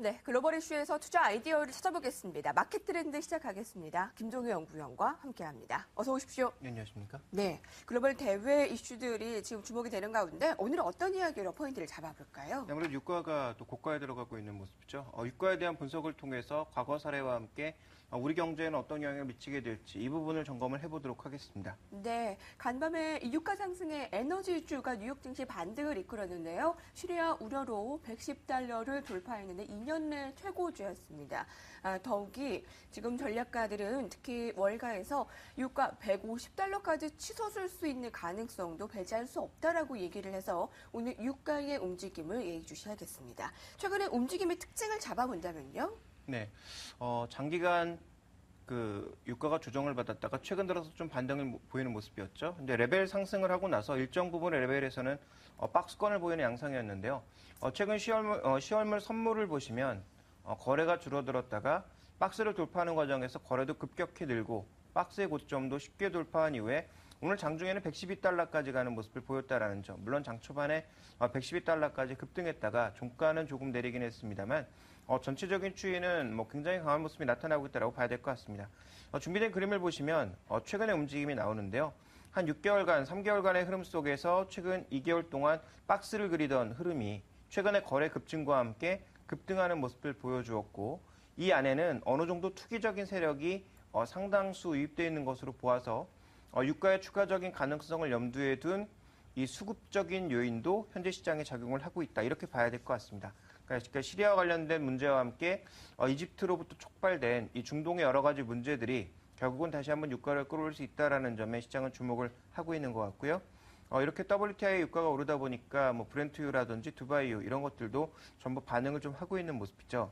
네, 글로벌 이슈에서 투자 아이디어를 찾아보겠습니다. 마켓 트렌드 시작하겠습니다. 김종효 연구위원과 함께합니다. 어서 오십시오. 네, 안녕하십니까? 네, 글로벌 대외 이슈들이 지금 주목이 되는 가운데 오늘은 어떤 이야기로 포인트를 잡아볼까요? 네, 아무래도 유가가 또 고가에 들어가고 있는 모습이죠. 유가에 대한 분석을 통해서 과거 사례와 함께 우리 경제에는 어떤 영향을 미치게 될지 이 부분을 점검을 해보도록 하겠습니다. 네, 간밤에 이 유가 상승의 에너지주가 뉴욕 증시 반등을 이끌었는데요. 시리아 우려로 110달러를 돌파했는데 2년 내 최고주였습니다. 더욱이 지금 전략가들은 특히 월가에서 유가 150달러까지 치솟을 수 있는 가능성도 배제할 수 없다라고 얘기를 해서 오늘 유가의 움직임을 예의주시하겠습니다. 최근에 움직임의 특징을 잡아본다면요? 네, 장기간 유가가 조정을 받았다가 최근 들어서 좀 반등을 보이는 모습이었죠. 근데 레벨 상승을 하고 나서 일정 부분의 레벨에서는 박스권을 보이는 양상이었는데요. 최근 10월물 선물을 보시면 거래가 줄어들었다가 박스를 돌파하는 과정에서 거래도 급격히 늘고 박스의 고점도 쉽게 돌파한 이후에 오늘 장중에는 112달러까지 가는 모습을 보였다라는 점. 물론 장 초반에 112달러까지 급등했다가 종가는 조금 내리긴 했습니다만 전체적인 추이는 굉장히 강한 모습이 나타나고 있다고 봐야 될 것 같습니다. 준비된 그림을 보시면 최근의 움직임이 나오는데요. 한 6개월간, 3개월간의 흐름 속에서 최근 2개월 동안 박스를 그리던 흐름이 최근의 거래 급증과 함께 급등하는 모습을 보여주었고 이 안에는 어느 정도 투기적인 세력이 상당수 유입되어 있는 것으로 보아서 유가의 추가적인 가능성을 염두에 둔 이 수급적인 요인도 현재 시장에 작용을 하고 있다. 이렇게 봐야 될 것 같습니다. 그러니까 시리아와 관련된 문제와 함께 이집트로부터 촉발된 이 중동의 여러 가지 문제들이 결국은 다시 한번 유가를 끌어올 수 있다는 점에 시장은 주목을 하고 있는 것 같고요. 이렇게 WTI 유가가 오르다 보니까 브렌트유라든지 두바이유 이런 것들도 전부 반응을 좀 하고 있는 모습이죠.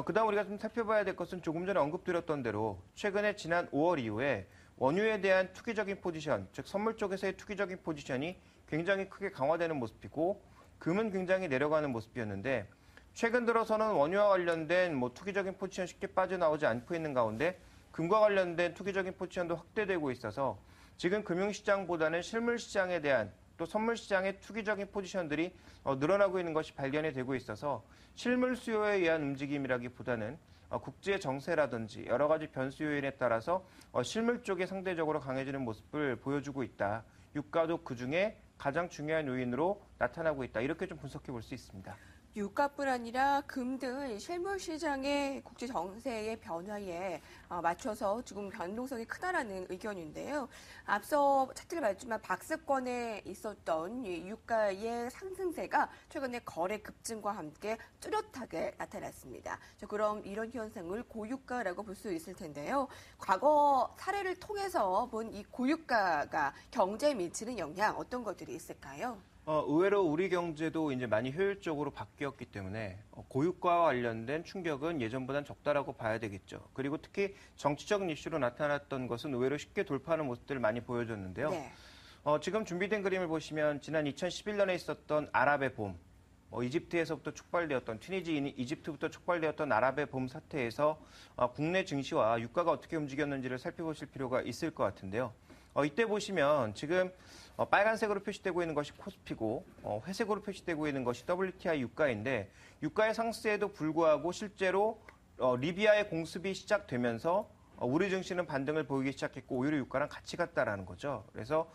그다음 우리가 좀 살펴봐야 될 것은 조금 전에 언급드렸던 대로 최근에 지난 5월 이후에 원유에 대한 투기적인 포지션, 즉 선물 쪽에서의 투기적인 포지션이 굉장히 크게 강화되는 모습이고 금은 굉장히 내려가는 모습이었는데 최근 들어서는 원유와 관련된 투기적인 포지션 쉽게 빠져나오지 않고 있는 가운데 금과 관련된 투기적인 포지션도 확대되고 있어서 지금 금융시장보다는 실물시장에 대한 또 선물시장의 투기적인 포지션들이 늘어나고 있는 것이 발견이 되고 있어서 실물 수요에 의한 움직임이라기보다는 국제 정세라든지 여러 가지 변수 요인에 따라서 실물 쪽에 상대적으로 강해지는 모습을 보여주고 있다. 유가도 그중에 가장 중요한 요인으로 나타나고 있다. 이렇게 좀 분석해 볼 수 있습니다. 유가뿐 아니라 금 등 실물 시장의 국제 정세의 변화에 맞춰서 지금 변동성이 크다라는 의견인데요. 앞서 차트를 봤지만 박스권에 있었던 이 유가의 상승세가 최근에 거래 급증과 함께 뚜렷하게 나타났습니다. 자, 그럼 이런 현상을 고유가라고 볼 수 있을 텐데요. 과거 사례를 통해서 본 이 고유가가 경제에 미치는 영향 어떤 것들이 있을까요? 의외로 우리 경제도 이제 많이 효율적으로 바뀌었기 때문에 고유가와 관련된 충격은 예전보다는 적다라고 봐야 되겠죠. 그리고 특히 정치적인 이슈로 나타났던 것은 의외로 쉽게 돌파하는 모습들을 많이 보여줬는데요. 네. 지금 준비된 그림을 보시면 지난 2011년에 있었던 아랍의 봄, 이집트에서부터 촉발되었던 이집트부터 촉발되었던 아랍의 봄 사태에서 국내 증시와 유가가 어떻게 움직였는지를 살펴보실 필요가 있을 것 같은데요. 이때 보시면 지금 빨간색으로 표시되고 있는 것이 코스피고 회색으로 표시되고 있는 것이 WTI 유가인데 유가의 상승에도 불구하고 실제로 리비아의 공습이 시작되면서 우리 증시는 반등을 보이기 시작했고 오히려 유가랑 같이 갔다라는 거죠. 그래서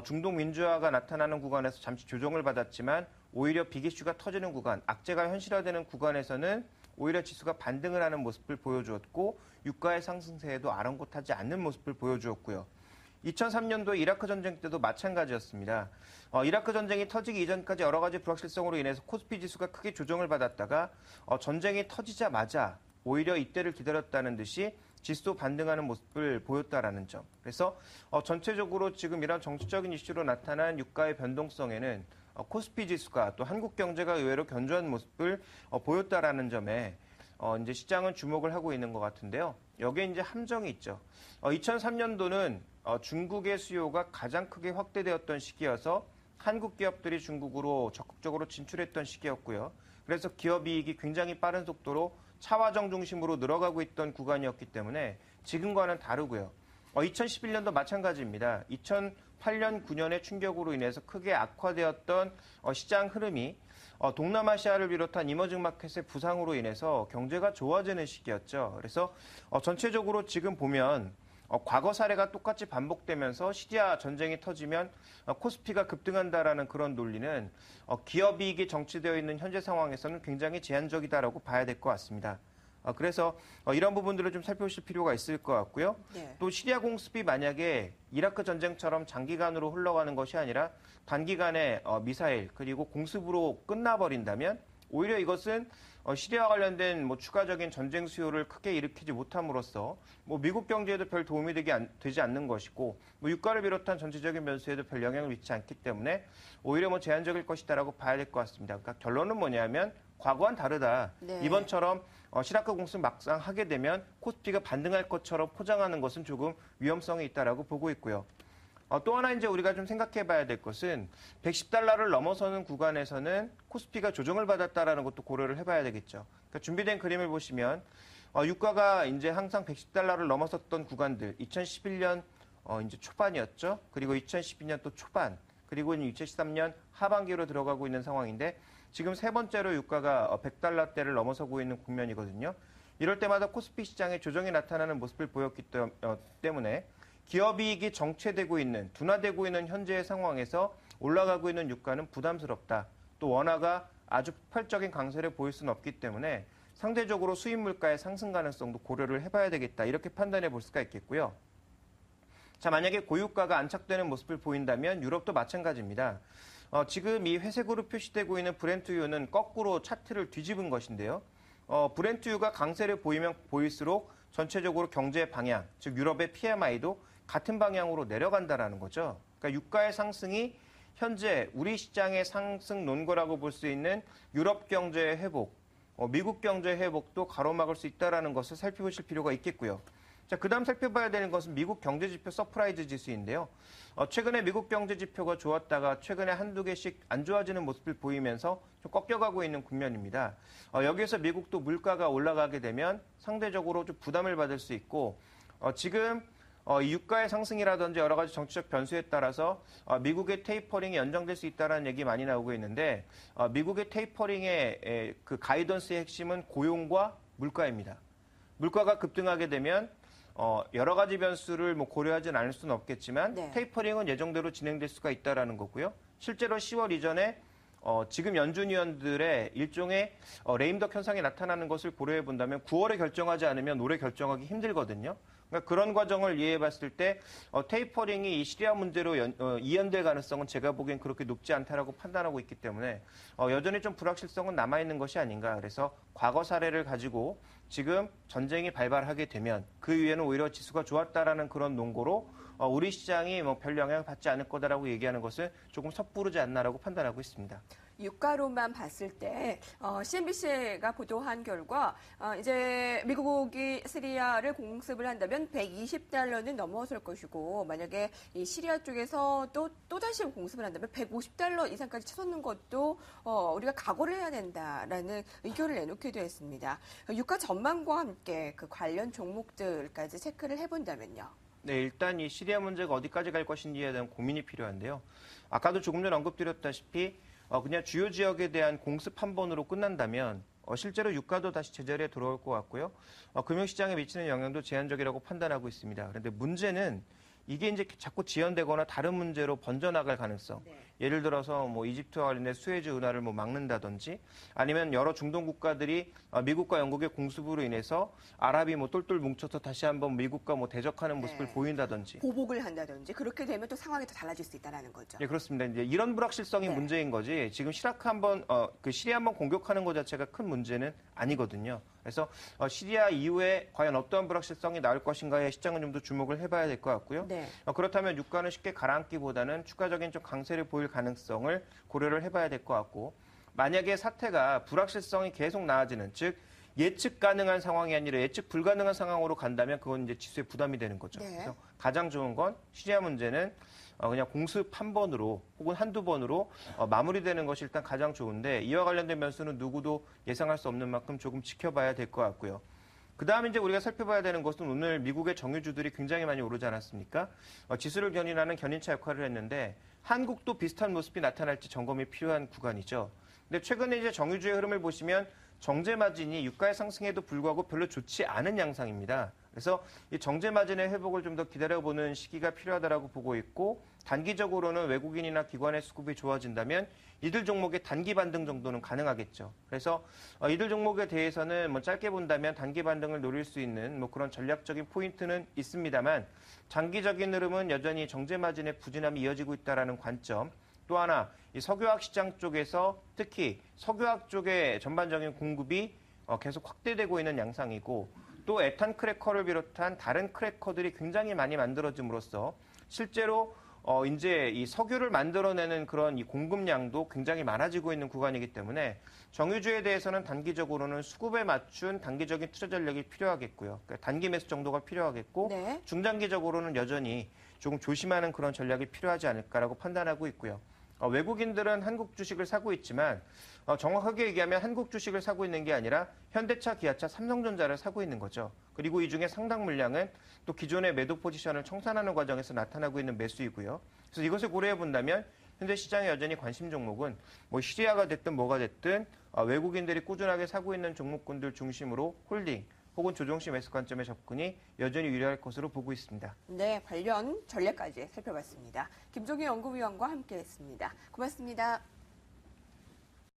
중동 민주화가 나타나는 구간에서 잠시 조정을 받았지만 오히려 빅이슈가 터지는 구간, 악재가 현실화되는 구간에서는 오히려 지수가 반등을 하는 모습을 보여주었고 유가의 상승세에도 아랑곳하지 않는 모습을 보여주었고요. 2003년도 이라크 전쟁 때도 마찬가지였습니다. 이라크 전쟁이 터지기 이전까지 여러 가지 불확실성으로 인해서 코스피 지수가 크게 조정을 받았다가 전쟁이 터지자마자 오히려 이때를 기다렸다는 듯이 지수도 반등하는 모습을 보였다라는 점. 그래서 전체적으로 지금 이런 정치적인 이슈로 나타난 유가의 변동성에는 코스피 지수가 또 한국 경제가 의외로 견조한 모습을 보였다라는 점에 이제 시장은 주목을 하고 있는 것 같은데요. 여기에 이제 함정이 있죠. 2003년도는 중국의 수요가 가장 크게 확대되었던 시기여서 한국 기업들이 중국으로 적극적으로 진출했던 시기였고요. 그래서 기업 이익이 굉장히 빠른 속도로 차화정 중심으로 늘어가고 있던 구간이었기 때문에 지금과는 다르고요. 2011년도 마찬가지입니다. 2008년, 9년의 충격으로 인해서 크게 악화되었던 시장 흐름이 동남아시아를 비롯한 이머징 마켓의 부상으로 인해서 경제가 좋아지는 시기였죠. 그래서 전체적으로 지금 보면 과거 사례가 똑같이 반복되면서 시리아 전쟁이 터지면 코스피가 급등한다라는 그런 논리는 기업이익이 정치되어 있는 현재 상황에서는 굉장히 제한적이다라고 봐야 될 것 같습니다. 그래서 이런 부분들을 좀 살펴보실 필요가 있을 것 같고요. 네. 또 시리아 공습이 만약에 이라크 전쟁처럼 장기간으로 흘러가는 것이 아니라 단기간에 미사일 그리고 공습으로 끝나버린다면 오히려 이것은 시리아와 관련된 추가적인 전쟁 수요를 크게 일으키지 못함으로써 미국 경제에도 별 도움이 되지 않는 것이고 유가를 비롯한 전체적인 변수에도 별 영향을 미치지 않기 때문에 오히려 제한적일 것이다라고 봐야 될 것 같습니다. 그러니까 결론은 뭐냐면 과거와는 다르다. 네. 이번처럼 시라크 공습 막상 하게 되면 코스피가 반등할 것처럼 포장하는 것은 조금 위험성이 있다라고 보고 있고요. 또 하나 이제 우리가 좀 생각해 봐야 될 것은 110달러를 넘어서는 구간에서는 코스피가 조정을 받았다라는 것도 고려를 해봐야 되겠죠. 그러니까 준비된 그림을 보시면 유가가 이제 항상 110달러를 넘어섰던 구간들 2011년 이제 초반이었죠. 그리고 2012년 또 초반 그리고 2013년 하반기로 들어가고 있는 상황인데 지금 세 번째로 유가가 100달러대를 넘어서고 있는 국면이거든요. 이럴 때마다 코스피 시장에 조정이 나타나는 모습을 보였기 때문에 기업이익이 정체되고 있는, 둔화되고 있는 현재의 상황에서 올라가고 있는 유가는 부담스럽다. 또 원화가 아주 폭발적인 강세를 보일 수는 없기 때문에 상대적으로 수입 물가의 상승 가능성도 고려를 해봐야 되겠다. 이렇게 판단해 볼 수가 있겠고요. 자, 만약에 고유가가 안착되는 모습을 보인다면 유럽도 마찬가지입니다. 지금 이 회색으로 표시되고 있는 브렌트유는 거꾸로 차트를 뒤집은 것인데요. 브렌트유가 강세를 보이면 보일수록 전체적으로 경제 방향, 즉 유럽의 PMI도 같은 방향으로 내려간다라는 거죠. 그러니까 유가의 상승이 현재 우리 시장의 상승 논거라고 볼 수 있는 유럽 경제의 회복, 미국 경제의 회복도 가로막을 수 있다라는 것을 살펴보실 필요가 있겠고요. 자, 그다음 살펴봐야 되는 것은 미국 경제 지표 서프라이즈 지수인데요. 최근에 미국 경제 지표가 좋았다가 최근에 한두 개씩 안 좋아지는 모습을 보이면서 좀 꺾여가고 있는 국면입니다. 여기에서 미국도 물가가 올라가게 되면 상대적으로 좀 부담을 받을 수 있고 지금 이 유가의 상승이라든지 여러 가지 정치적 변수에 따라서 미국의 테이퍼링이 연장될 수 있다는 얘기 많이 나오고 있는데 미국의 테이퍼링의 그 가이던스의 핵심은 고용과 물가입니다. 물가가 급등하게 되면 여러 가지 변수를 고려하진 않을 수는 없겠지만 네. 테이퍼링은 예정대로 진행될 수가 있다라는 거고요. 실제로 10월 이전에 지금 연준 위원들의 일종의 레임덕 현상이 나타나는 것을 고려해 본다면 9월에 결정하지 않으면 올해 결정하기 힘들거든요. 그러니까 그런 과정을 이해해 봤을 때 테이퍼링이 이 시리아 문제로 이연될 가능성은 제가 보기엔 그렇게 높지 않다라고 판단하고 있기 때문에 여전히 좀 불확실성은 남아있는 것이 아닌가. 그래서 과거 사례를 가지고 지금 전쟁이 발발하게 되면 그 위에는 오히려 지수가 좋았다라는 그런 논거로 우리 시장이 별 영향을 받지 않을 거다라고 얘기하는 것은 조금 섣부르지 않나라고 판단하고 있습니다. 유가로만 봤을 때 CNBC가 보도한 결과 이제 미국이 시리아를 공습을 한다면 120달러는 넘어설 것이고 만약에 이 시리아 쪽에서 또다시 공습을 한다면 150달러 이상까지 치솟는 것도 우리가 각오를 해야 된다라는 의견을 내놓게 되었습니다. 유가 전망과 함께 그 관련 종목들까지 체크를 해본다면요. 네, 일단 이 시리아 문제가 어디까지 갈 것인지에 대한 고민이 필요한데요. 아까도 조금 전 언급드렸다시피 그냥 주요 지역에 대한 공습 한 번으로 끝난다면 실제로 유가도 다시 제자리에 돌아올 것 같고요. 금융시장에 미치는 영향도 제한적이라고 판단하고 있습니다. 그런데 문제는 이게 이제 자꾸 지연되거나 다른 문제로 번져나갈 가능성. 네. 예를 들어서 이집트와 관련된 수에즈 운하를 막는다든지 아니면 여러 중동 국가들이 미국과 영국의 공습으로 인해서 아랍이 똘똘 뭉쳐서 다시 한번 미국과 대적하는 모습을 네. 보인다든지. 보복을 한다든지 그렇게 되면 또 상황이 더 달라질 수 있다는 거죠. 예, 그렇습니다. 이제 이런 불확실성이 네. 문제인 거지. 지금 시리아 한번 공격하는 것 자체가 큰 문제는 아니거든요. 그래서 시리아 이후에 과연 어떠한 불확실성이 나올 것인가에 시장은 좀 더 주목을 해봐야 될 것 같고요. 네. 그렇다면 유가는 쉽게 가라앉기보다는 추가적인 좀 강세를 보일 가능성을 고려를 해봐야 될 것 같고 만약에 사태가 불확실성이 계속 나아지는 즉 예측 가능한 상황이 아니라 예측 불가능한 상황으로 간다면 그건 이제 지수에 부담이 되는 거죠. 네. 그래서 가장 좋은 건 시리아 문제는 그냥 공습 한 번으로 혹은 한두 번으로 마무리되는 것이 일단 가장 좋은데 이와 관련된 변수는 누구도 예상할 수 없는 만큼 조금 지켜봐야 될 것 같고요. 그다음에 이제 우리가 살펴봐야 되는 것은 오늘 미국의 정유주들이 굉장히 많이 오르지 않았습니까? 지수를 견인하는 견인차 역할을 했는데 한국도 비슷한 모습이 나타날지 점검이 필요한 구간이죠. 근데 최근에 이제 정유주의 흐름을 보시면 정제 마진이 유가의 상승에도 불구하고 별로 좋지 않은 양상입니다. 그래서 이 정제 마진의 회복을 좀 더 기다려보는 시기가 필요하다라고 보고 있고 단기적으로는 외국인이나 기관의 수급이 좋아진다면 이들 종목의 단기 반등 정도는 가능하겠죠. 그래서 이들 종목에 대해서는 뭐 짧게 본다면 단기 반등을 노릴 수 있는 뭐 그런 전략적인 포인트는 있습니다만 장기적인 흐름은 여전히 정제 마진의 부진함이 이어지고 있다라는 관점. 또 하나 이 석유화학 시장 쪽에서 특히 석유화학 쪽의 전반적인 공급이 계속 확대되고 있는 양상이고 또 에탄 크래커를 비롯한 다른 크래커들이 굉장히 많이 만들어짐으로써 실제로 이제 이 석유를 만들어내는 그런 이 공급량도 굉장히 많아지고 있는 구간이기 때문에 정유주에 대해서는 단기적으로는 수급에 맞춘 단기적인 투자 전략이 필요하겠고요. 그러니까 단기 매수 정도가 필요하겠고 네. 중장기적으로는 여전히 조금 조심하는 그런 전략이 필요하지 않을까라고 판단하고 있고요. 외국인들은 한국 주식을 사고 있지만 정확하게 얘기하면 한국 주식을 사고 있는 게 아니라 현대차, 기아차, 삼성전자를 사고 있는 거죠. 그리고 이 중에 상당 물량은 또 기존의 매도 포지션을 청산하는 과정에서 나타나고 있는 매수이고요. 그래서 이것을 고려해 본다면 현재 시장에 여전히 관심 종목은 뭐 시리아가 됐든 뭐가 됐든 외국인들이 꾸준하게 사고 있는 종목군들 중심으로 홀딩 혹은 조정시 매수 관점의 접근이 여전히 유리할 것으로 보고 있습니다. 네, 관련 전략까지 살펴봤습니다. 김종희 연구위원과 함께했습니다. 고맙습니다.